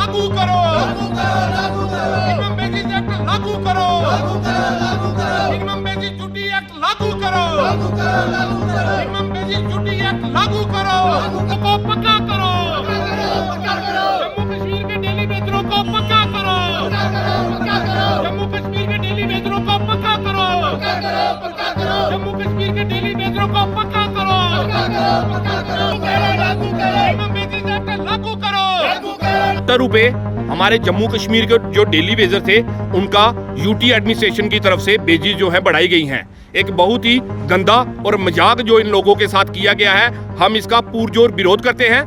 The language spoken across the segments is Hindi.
लागू करो, मिनिमम वेजेस एक्ट लागू करो, मिनिमम वेजेस ड्यूटी एक्ट लागू करो, मिनिमम वेजेस ड्यूटी एक्ट लागू करो, को पक्का करो, जम्मू कश्मीर के डेली वेतनों को पक्का करो, जम्मू कश्मीर के डेली वेतनों को पक्का करो, जम्मू कश्मीर के डेली वेतनों को पक्का करो, मिनिमम वेजेस एक्ट लागू करो। 70 रुपए हमारे जम्मू कश्मीर के जो डेली वेजर थे उनका यूटी एडमिनिस्ट्रेशन की तरफ से बेजिस जो है बढ़ाई गई हैं। एक बहुत ही गंदा और मजाक जो इन लोगों के साथ किया गया है, हम इसका पुरजोर विरोध करते हैं।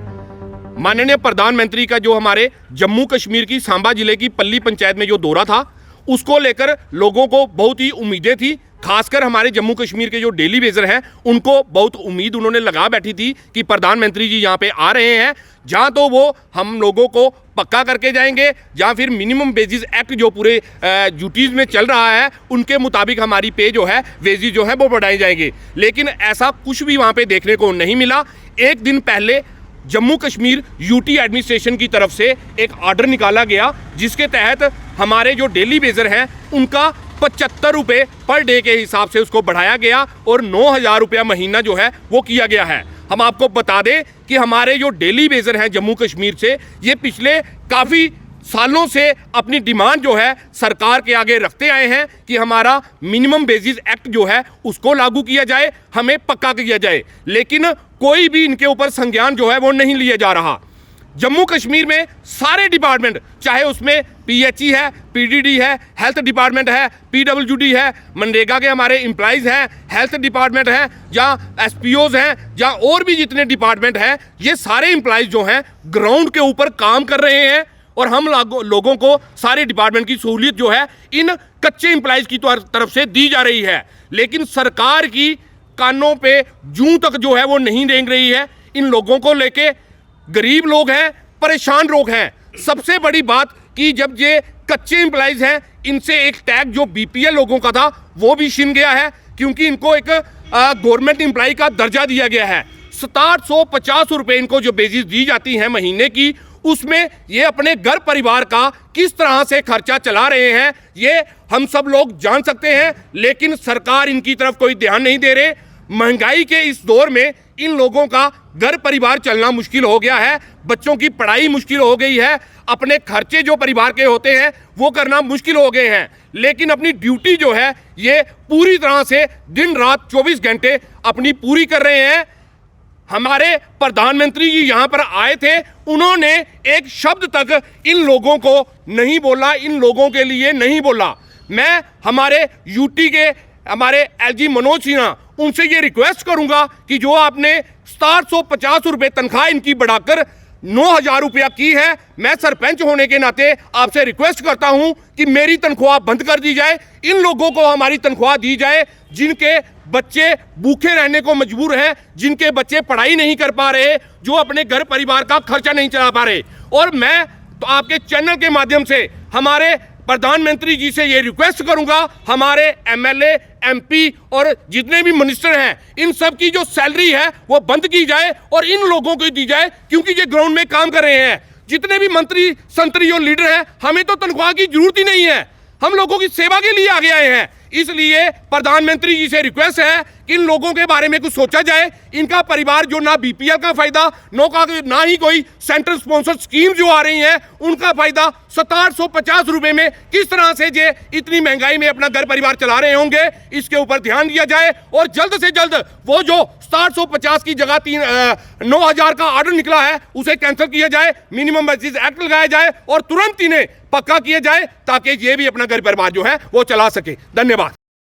माननीय प्रधानमंत्री का जो हमारे जम्मू कश्मीर की सांबा जिले की पल्ली पंचायत में जो दौरा था, उसको लेकर लोगों को बहुत ही उम्मीदें थी। खासकर हमारे जम्मू कश्मीर के जो डेली वेजर हैं उनको बहुत उम्मीद उन्होंने लगा बैठी थी कि प्रधानमंत्री जी यहाँ पे आ रहे हैं, जहाँ तो वो हम लोगों को पक्का करके जाएंगे, या फिर मिनिमम वेजेस एक्ट जो पूरे ड्यूटीज़ में चल रहा है उनके मुताबिक हमारी पे जो है वेजेस जो है वो बढ़ाए जाएंगे। लेकिन ऐसा कुछ भी वहाँ पे देखने को नहीं मिला। एक दिन पहले जम्मू कश्मीर यूटी एडमिनिस्ट्रेशन की तरफ से एक ऑर्डर निकाला गया, जिसके तहत हमारे जो डेली वेजर हैं उनका 75 रुपये पर डे के हिसाब से उसको बढ़ाया गया और 9,000 रुपया महीना जो है वो किया गया है। हम आपको बता दें कि हमारे जो डेली वेजर हैं जम्मू कश्मीर से, ये पिछले काफ़ी सालों से अपनी डिमांड जो है सरकार के आगे रखते आए हैं कि हमारा मिनिमम वेजेस एक्ट जो है उसको लागू किया जाए, हमें पक्का किया जाए। लेकिन कोई भी इनके ऊपर संज्ञान जो है वो नहीं लिया जा रहा। जम्मू कश्मीर में सारे डिपार्टमेंट, चाहे उसमें पीएचई है, पीडीडी है, हेल्थ डिपार्टमेंट है, पीडब्ल्यूडी है, मनरेगा के हमारे एम्प्लॉइज हैं, हेल्थ डिपार्टमेंट है, जहाँ एसपीओज हैं, जहाँ और भी जितने डिपार्टमेंट हैं, ये सारे एम्प्लॉइज जो हैं ग्राउंड के ऊपर काम कर रहे हैं। और हम लोगों को सारे डिपार्टमेंट की सहूलियत जो है इन कच्चे एम्प्लॉइज की तरफ से दी जा रही है। लेकिन सरकार की कानों पे जूं तक जो है वो नहीं रेंग रही है। इन लोगों को लेके गरीब लोग हैं, परेशान लोग हैं। सबसे बड़ी बात कि जब ये कच्चे एम्प्लॉइज हैं, इनसे एक टैग जो बीपीएल लोगों का था वो भी छिन गया है, क्योंकि इनको एक गवर्नमेंट एम्प्लॉय का दर्जा दिया गया है। 750 रुपये इनको जो बेसिस दी जाती हैं महीने की, उसमें ये अपने घर परिवार का किस तरह से खर्चा चला रहे हैं ये हम सब लोग जान सकते हैं। लेकिन सरकार इनकी तरफ कोई ध्यान नहीं दे रहे। महंगाई के इस दौर में इन लोगों का घर परिवार चलना मुश्किल हो गया है, बच्चों की पढ़ाई मुश्किल हो गई है, अपने खर्चे जो परिवार के होते हैं वो करना मुश्किल हो गए हैं। लेकिन अपनी ड्यूटी जो है ये पूरी तरह से दिन रात 24 घंटे अपनी पूरी कर रहे हैं। हमारे प्रधानमंत्री जी यहाँ पर आए थे, उन्होंने एक शब्द तक इन लोगों को नहीं बोला, इन लोगों के लिए नहीं बोला। मैं हमारे यूटी के हमारे एलजी मनोज सिन्हा, उनसे ये रिक्वेस्ट करूंगा कि जो आपने 750 रुपये तनख्वाह इनकी बढ़ाकर 9,000 रुपया की है, मैं सरपंच होने के नाते आपसे रिक्वेस्ट करता हूं कि मेरी तनख्वाह बंद कर दी जाए। इन लोगों को हमारी तनख्वाह दी जाए जिनके बच्चे भूखे रहने को मजबूर हैं, जिनके बच्चे पढ़ाई नहीं कर पा रहे, जो अपने घर परिवार का खर्चा नहीं चला पा रहे। और मैं तो आपके चैनल के माध्यम से हमारे प्रधानमंत्री जी से ये रिक्वेस्ट करूंगा, हमारे एमएलए, एमपी और जितने भी मिनिस्टर हैं, इन सब की जो सैलरी है वो बंद की जाए और इन लोगों को दी जाए, क्योंकि ये ग्राउंड में काम कर रहे हैं। जितने भी मंत्री संतरी और लीडर हैं, हमें तो तनख्वाह की जरूरत ही नहीं है, हम लोगों की सेवा के लिए आगे आए हैं। इसलिए प्रधानमंत्री जी से रिक्वेस्ट है कि इन लोगों के बारे में कुछ सोचा जाए। इनका परिवार जो ना बीपीएल का फायदा, ना ही कोई सेंट्रल स्पॉन्सर स्कीम जो आ रही हैं उनका फायदा, 750 रुपये में किस तरह से जे इतनी महंगाई में अपना घर परिवार चला रहे होंगे, इसके ऊपर ध्यान दिया जाए। और जल्द से जल्द वो जो 750 की जगह 9,000 का ऑर्डर निकला है उसे कैंसिल किया जाए, मिनिमम वेजेस एक्ट लगाया जाए और तुरंत इन्हें पक्का किया जाए, ताकि ये भी अपना घर परिवार जो है वो चला सके। धन्यवाद।